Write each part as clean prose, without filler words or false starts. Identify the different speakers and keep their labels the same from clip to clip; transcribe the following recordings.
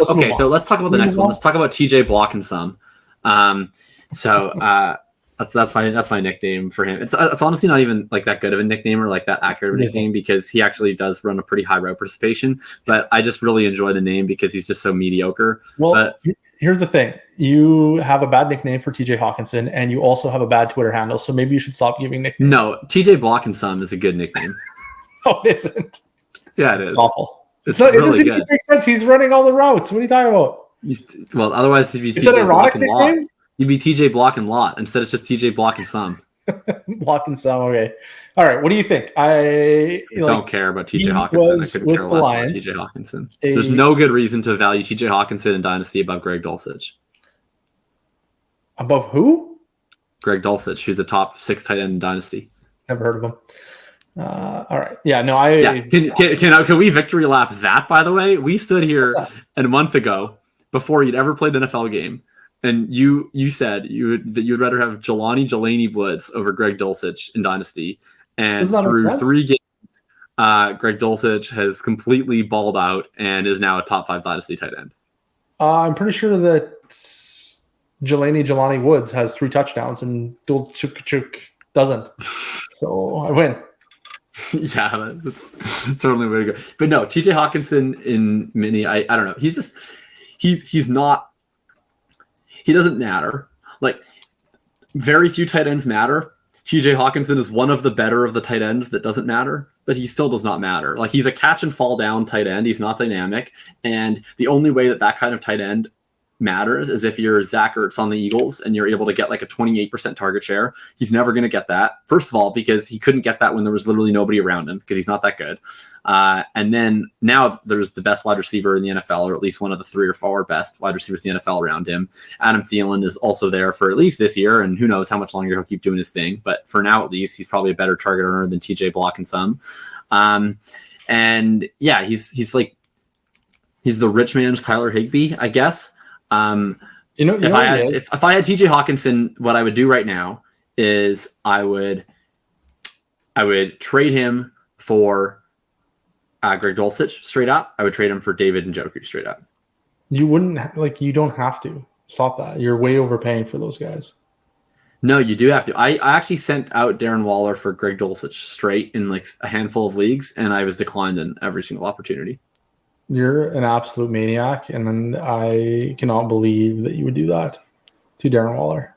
Speaker 1: Okay, so let's talk about the next one. Let's talk about TJ Block and some. That's my nickname for him. It's honestly not even like that good of a nickname or like that accurate of a nickname because he actually does run a pretty high route participation. But I just really enjoy the name because he's just so mediocre.
Speaker 2: Well, here's the thing: you have a bad nickname for TJ Hockenson, and you also have a bad Twitter handle. So maybe you should stop giving nicknames.
Speaker 1: No, TJ Block and some is a good nickname.
Speaker 2: No, it isn't.
Speaker 1: Yeah, it is.
Speaker 2: It's awful.
Speaker 1: It's really good.
Speaker 2: It makes sense. He's running all the routes. What are you talking about?
Speaker 1: Well, otherwise he'd be TJ Block and Lot. You'd be TJ Block and Lot. Instead, it's just TJ Block and some.
Speaker 2: Block and some. Okay. All right. What do you think? I
Speaker 1: don't care about TJ Hockenson. I couldn't care less about TJ Hockenson. There's no good reason to value TJ Hockenson in Dynasty above Greg Dulcich.
Speaker 2: Above who?
Speaker 1: Greg Dulcich, who's a top 6 tight end in Dynasty.
Speaker 2: Never heard of him. All right. Yeah, no,
Speaker 1: Can we victory lap that, by the way? We stood here a month ago before you'd ever played an NFL game, and you said that you'd rather have Jelani Woods over Greg Dulcich in Dynasty. And through 3 games, Greg Dulcich has completely balled out and is now a top 5 Dynasty tight end.
Speaker 2: I'm pretty sure that Jelani Woods has 3 touchdowns and Dulcich doesn't. So I win.
Speaker 1: Yeah, that's certainly a way to go. But no, TJ Hockenson in mini, I don't know. He's not, he doesn't matter. Like, very few tight ends matter. TJ Hockenson is one of the better of the tight ends that doesn't matter, but he still does not matter. Like, he's a catch and fall down tight end. He's not dynamic. And the only way that kind of tight end matters is if you're Zach Ertz on the Eagles and you're able to get like a 28% target share. He's never going to get that. First of all, because he couldn't get that when there was literally nobody around him because he's not that good. And then now there's the best wide receiver in the NFL, or at least one of the 3 or 4 best wide receivers in the NFL around him. Adam Thielen is also there for at least this year, and who knows how much longer he'll keep doing his thing. But for now, at least, he's probably a better target earner than TJ Block and some. And yeah, he's the rich man's Tyler Higbee, I guess. If I had TJ Hockenson, what I would do right now is I would trade him for Greg Dulcich straight up. I would trade him for David Njoku straight up.
Speaker 2: You wouldn't you don't have to stop that. You're way overpaying for those guys.
Speaker 1: No, you do have to. I actually sent out Darren Waller for Greg Dulcich straight in like a handful of leagues, and I was declined in every single opportunity.
Speaker 2: You're an absolute maniac, and I cannot believe that you would do that to Darren Waller.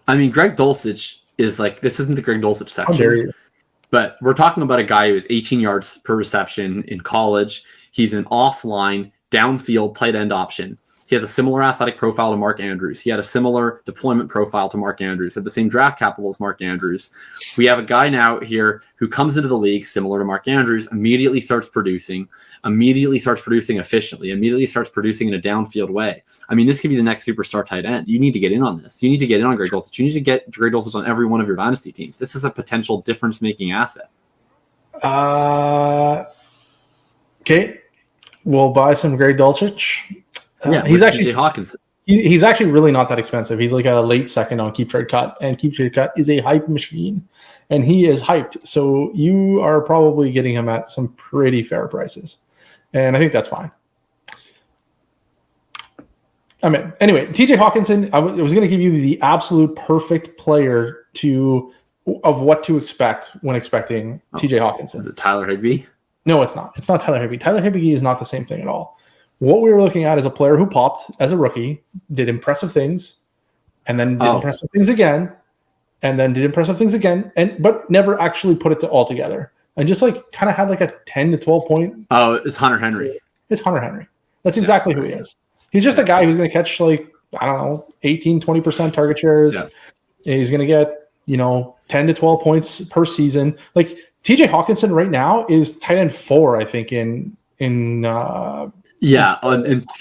Speaker 1: I mean, Greg Dulcich is like, this isn't the Greg Dulcich section.
Speaker 2: How dare you?
Speaker 1: But we're talking about a guy who is 18 yards per reception in college. He's an offline, downfield tight end option. He has a similar athletic profile to Mark Andrews. He had a similar deployment profile to Mark Andrews, had the same draft capital as Mark Andrews. We have a guy now here who comes into the league similar to Mark Andrews, immediately starts producing efficiently, immediately starts producing in a downfield way. I mean, this could be the next superstar tight end. You need to get in on this. You need to get in on Greg Dulcich. You need to get Greg Dulcich on every one of your dynasty teams. This is a potential difference-making asset.
Speaker 2: Okay. We'll buy some Greg Dulcich.
Speaker 1: He's actually TJ Hockenson.
Speaker 2: He's actually really not that expensive. He's like a late second on Keep Trade Cut, and Keep Trade Cut is a hype machine, and he is hyped. So you are probably getting him at some pretty fair prices, and I think that's fine. I mean, anyway, TJ Hockenson. I was going to give you the absolute perfect player of what to expect when expecting TJ Hockenson.
Speaker 1: Is it Tyler Higbee?
Speaker 2: No, it's not. It's not Tyler Higbee. Tyler Higbee is not the same thing at all. What we were looking at is a player who popped as a rookie, did impressive things, and then did impressive things again, and then did impressive things again, but never actually put it all together. And just like kind of had like a 10 to 12 point.
Speaker 1: Oh, it's Hunter Henry.
Speaker 2: It's Hunter Henry. That's exactly who he is. He's just a guy who's going to catch 18, 20% target shares. Yeah. He's going to get, 10 to 12 points per season. Like TJ Hockenson right now is tight end 4, I think,
Speaker 1: because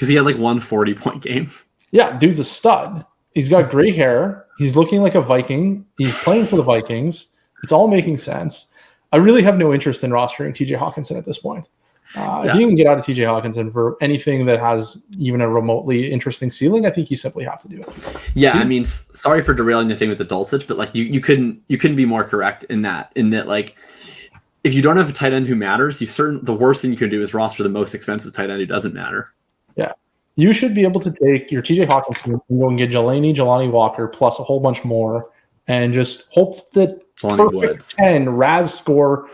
Speaker 1: he had like 140-point game.
Speaker 2: Yeah, dude's a stud. He's got gray hair. He's looking like a Viking. He's playing for the Vikings. It's all making sense. I really have no interest in rostering TJ Hockenson at this point. If you can get out of TJ Hockenson for anything that has even a remotely interesting ceiling, I think you simply have to do it.
Speaker 1: Yeah, I mean, sorry for derailing the thing with the Dulcich, but like you couldn't be more correct in that like if you don't have a tight end who matters, the worst thing you can do is roster the most expensive tight end who doesn't matter.
Speaker 2: Yeah. You should be able to take your TJ Hockenson and go and get Jelani Walker plus a whole bunch more and just hope that perfect Woods. 10 Raz score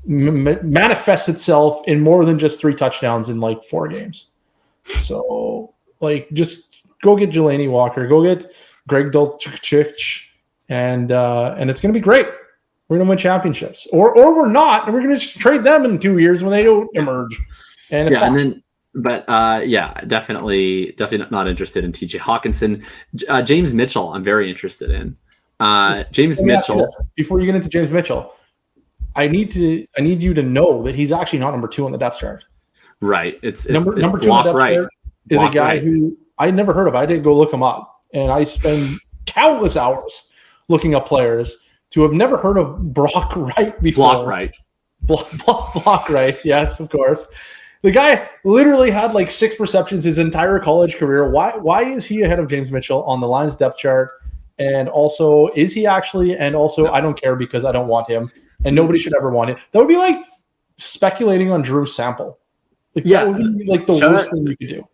Speaker 2: manifests itself in more than just 3 touchdowns in like 4 games. So like just go get Jelani Walker, go get Greg Dulcich, and it's going to be great. We're going to win championships, or we're not, and we're going to just trade them in 2 years when they don't emerge. And it's fine.
Speaker 1: Definitely not interested in TJ Hockenson. James Mitchell, I'm very interested in. James Mitchell.
Speaker 2: Before you get into James Mitchell, I need you to know that he's actually not number 2 on the depth chart.
Speaker 1: Right. It's
Speaker 2: number 2 on the depth chart is a guy who I never heard of. I did go look him up, and I spend countless hours looking up players to have never heard of Brock Wright before. Block Wright. Yes, of course. The guy literally had like 6 receptions his entire college career. Why is he ahead of James Mitchell on the Lions depth chart? And also, is he actually? And also, I don't care because I don't want him, and nobody should ever want him. That would be like speculating on Drew Sample. That would be like the worst thing you could do.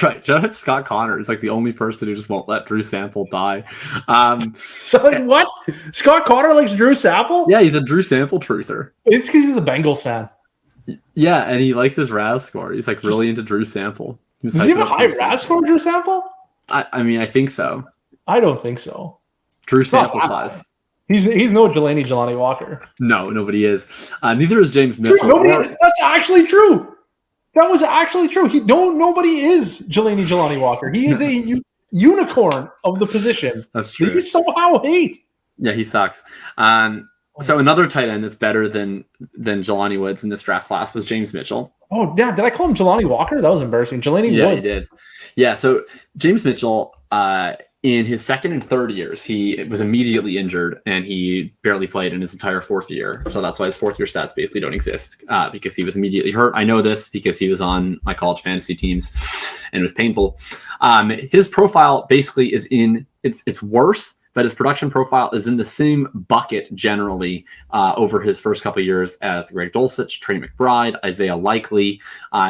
Speaker 1: Right, Scott Connor is like the only person who just won't let Drew Sample die.
Speaker 2: So like, what? Scott Connor likes Drew Sample?
Speaker 1: Yeah, he's a Drew Sample truther.
Speaker 2: It's because he's a Bengals fan.
Speaker 1: Yeah, and he likes his RAS score. He's like really into Drew Sample.
Speaker 2: Does he have a high RAS score, Drew Sample?
Speaker 1: I mean, I think so.
Speaker 2: I don't think so.
Speaker 1: Drew Sample size.
Speaker 2: He's no Jelani Walker.
Speaker 1: No, nobody is. Neither is James Mitchell.
Speaker 2: That's actually true. That was actually true. Nobody is Jelani Walker. He is a unicorn of the position.
Speaker 1: That's true.
Speaker 2: You somehow hate.
Speaker 1: Yeah, he sucks. So another tight end that's better than Jelani Woods in this draft class was James Mitchell.
Speaker 2: Oh, yeah. Did I call him Jelani Walker? That was embarrassing. Woods.
Speaker 1: Yeah, you did. Yeah, so James Mitchell, in his 2nd and 3rd years, he was immediately injured, and he barely played in his entire 4th year. So that's why his 4th year stats basically don't exist, because he was immediately hurt. I know this because he was on my college fantasy teams, and it was painful. His profile basically is it's worse, but his production profile is in the same bucket generally over his first couple of years as Greg Dulcich, Trey McBride, Isaiah Likely.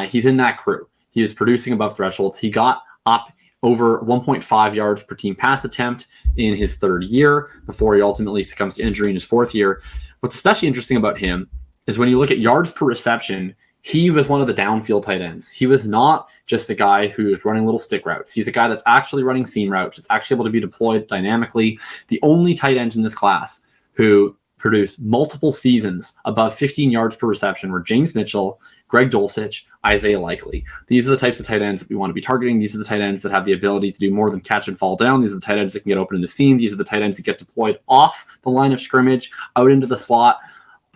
Speaker 1: He's in that crew. He was producing above thresholds. He got up over 1.5 yards per team pass attempt in his 3rd year before he ultimately succumbs to injury in his 4th year. What's especially interesting about him is when you look at yards per reception, he was one of the downfield tight ends. He was not just a guy who is running little stick routes. He's a guy that's actually running seam routes. It's actually able to be deployed dynamically. The only tight ends in this class who produced multiple seasons above 15 yards per reception were James Mitchell, Greg Dulcich, Isaiah Likely. These are the types of tight ends that we want to be targeting. These are the tight ends that have the ability to do more than catch and fall down. These are the tight ends that can get open in the seam. These are the tight ends that get deployed off the line of scrimmage, out into the slot.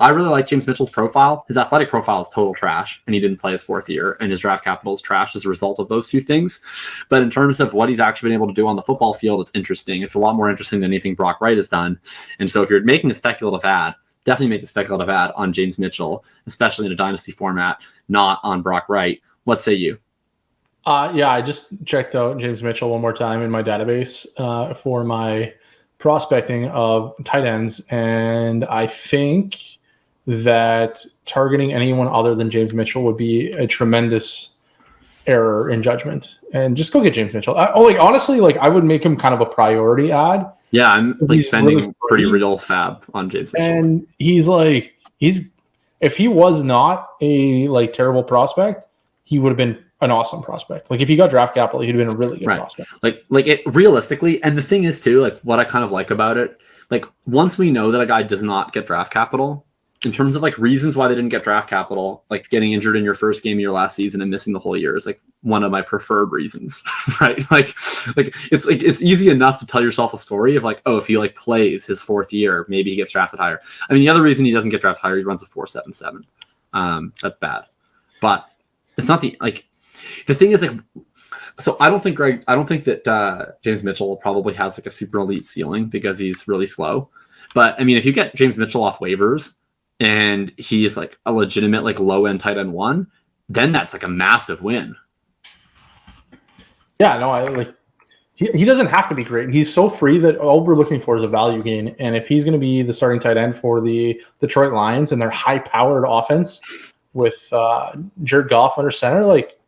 Speaker 1: I really like James Mitchell's profile. His athletic profile is total trash, and he didn't play his 4th year, and his draft capital is trash as a result of those 2 things. But in terms of what he's actually been able to do on the football field, it's interesting. It's a lot more interesting than anything Brock Wright has done. And so if you're making a speculative ad, definitely make the speculative ad on James Mitchell, especially in a dynasty format, not on Brock Wright. What say you?
Speaker 2: I just checked out James Mitchell one more time in my database for my prospecting of tight ends, and I think that targeting anyone other than James Mitchell would be a tremendous error in judgment. And just go get James Mitchell. Honestly, I would make him kind of a priority ad.
Speaker 1: Yeah, I'm spending really pretty real fab on James Mitchell.
Speaker 2: And if he was not a terrible prospect, he would have been an awesome prospect. If he got draft capital, he'd have been a really good prospect.
Speaker 1: Realistically, and the thing is too, what I kind of like about it, once we know that a guy does not get draft capital, in terms of reasons why they didn't get draft capital, getting injured in your first game of your last season and missing the whole year is one of my preferred reasons, right? It's easy enough to tell yourself a story of if he plays his 4th year, maybe he gets drafted higher. I mean, the other reason he doesn't get drafted higher, he runs a 4.77. That's bad, but it's not the thing is so I don't think that James Mitchell probably has a super elite ceiling because he's really slow. But I mean, if you get James Mitchell off waivers, and he's like a legitimate like low end tight end 1, then that's like a massive win.
Speaker 2: Yeah, no, I like. He doesn't have to be great. He's so free that all we're looking for is a value gain. And if he's going to be the starting tight end for the Detroit Lions and their high-powered offense with Jared Goff under center, like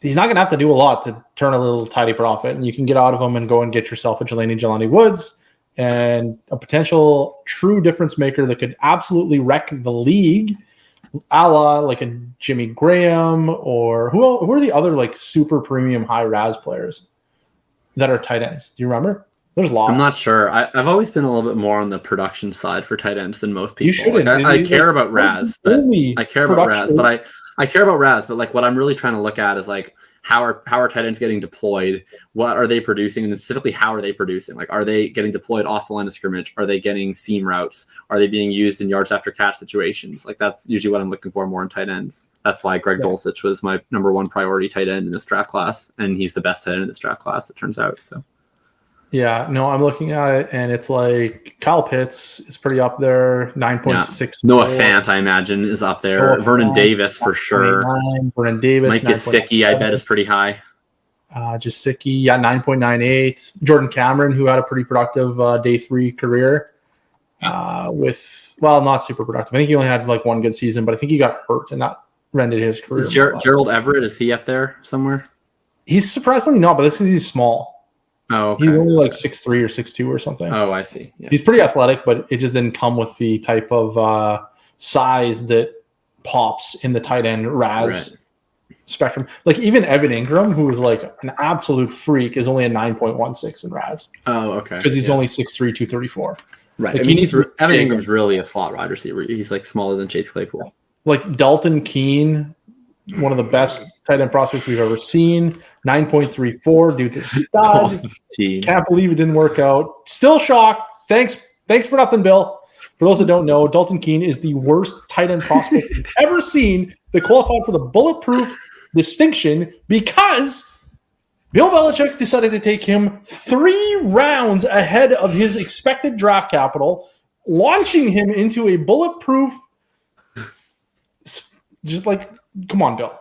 Speaker 2: he's not going to have to do a lot to turn a little tidy profit. And you can get out of him and go and get yourself a Jelani Woods and a potential true difference maker that could absolutely wreck the league, a la like a Jimmy Graham or who are the other like super premium high RAS players that are tight ends? Do you remember? There's lots.
Speaker 1: I'm not sure. I've always been a little bit more on the production side for tight ends than most people.
Speaker 2: You shouldn't.
Speaker 1: Like, I care about RAS, but I care about RAS, but I care about RAS, but like what I'm really trying to look at is like how are tight ends getting deployed? What are they producing? And specifically, how are they producing? Like, are they getting deployed off the line of scrimmage? Are they getting seam routes? Are they being used in yards after catch situations? Like, that's usually what I'm looking for more in tight ends. That's why Greg Dulcich was my number 1 priority tight end in this draft class. And he's the best tight end in this draft class, it turns out. So,
Speaker 2: yeah, no, I'm looking at it and it's like Kyle Pitts is pretty up there, 9.6.
Speaker 1: Yeah. Noah Fant, I imagine, is up there.
Speaker 2: Noah
Speaker 1: Vernon
Speaker 2: Fant,
Speaker 1: Davis for sure.
Speaker 2: Vernon Davis.
Speaker 1: Mike Gesicki, I bet, is pretty high.
Speaker 2: Gesicki, 9.98. Jordan Cameron, who had a pretty productive day 3 career not super productive. I think he only had like 1 good season, but I think he got hurt and that rendered his career.
Speaker 1: Is Gerald Everett, is he up there somewhere?
Speaker 2: He's surprisingly not, but this is he's small.
Speaker 1: Oh, okay.
Speaker 2: He's only like 6'3" or 6'2" or something.
Speaker 1: Oh, I see. Yeah.
Speaker 2: He's pretty athletic, but it just didn't come with the type of size that pops in the tight end RAS spectrum. Like even Evan Ingram, who is like an absolute freak, is only a 9.16 in RAS.
Speaker 1: Oh, okay.
Speaker 2: Because he's only 6'3", 234.
Speaker 1: Right.
Speaker 2: Like
Speaker 1: I mean, Evan Ingram's really a slot wide receiver. He's like smaller than Chase Claypool.
Speaker 2: Like Dalton Keene, one of the best tight end prospects we've ever seen. 9.34. Dude's a stud. Can't believe it didn't work out. Still shocked. Thanks for nothing, Bill. For those that don't know, Dalton Keene is the worst tight end prospect we've ever seen that qualified for the Bulletproof distinction because Bill Belichick decided to take him 3 rounds ahead of his expected draft capital, launching him into a Bulletproof. Just like, come on, Bill.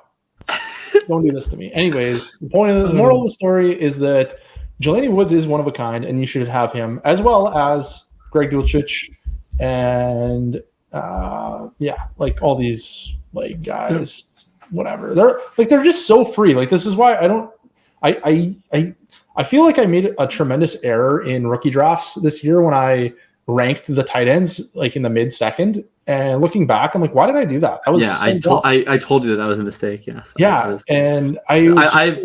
Speaker 2: Don't do this to me. Anyways, the moral of the story is that Jelani Woods is one of a kind, and you should have him, as well as Greg Dulcich and like all these like guys, whatever. They're just so free. Like this is why I feel like I made a tremendous error in rookie drafts this year when I ranked the tight ends like in the mid-second. And looking back, I'm like, why did I do that? That was
Speaker 1: I told you that was a mistake. Yes.
Speaker 2: And I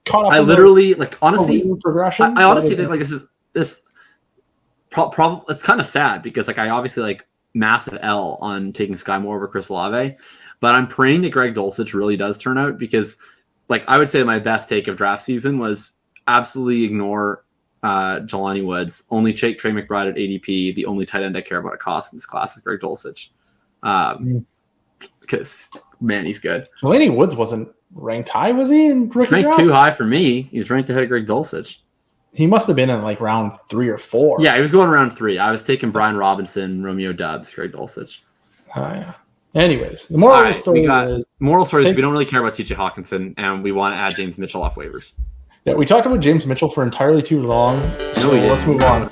Speaker 2: caught up.
Speaker 1: I literally like honestly
Speaker 2: progression.
Speaker 1: I honestly think like this problem. It's kind of sad because like I obviously like massive L on taking Sky Moore over Chris Olave, but I'm praying that Greg Dulcich really does turn out because like I would say my best take of draft season was absolutely ignore Jelani Woods, only take Trey McBride at ADP. The only tight end I care about at cost in this class is Greg Dulcich. Because man, he's good.
Speaker 2: Jelani Woods wasn't ranked high, was he? In rookie
Speaker 1: ranked
Speaker 2: draft?
Speaker 1: too high for me. He was ranked ahead of Greg Dulcich.
Speaker 2: He must have been in like round 3 or 4.
Speaker 1: Yeah, he was going round 3. I was taking Brian Robinson, Romeo Doubs, Greg Dulcich.
Speaker 2: Yeah. Anyways, the moral of the story is
Speaker 1: we don't really care about TJ Hockenson, and we want to add James Mitchell off waivers.
Speaker 2: Yeah, we talked about James Mitchell for entirely too long, so let's move on.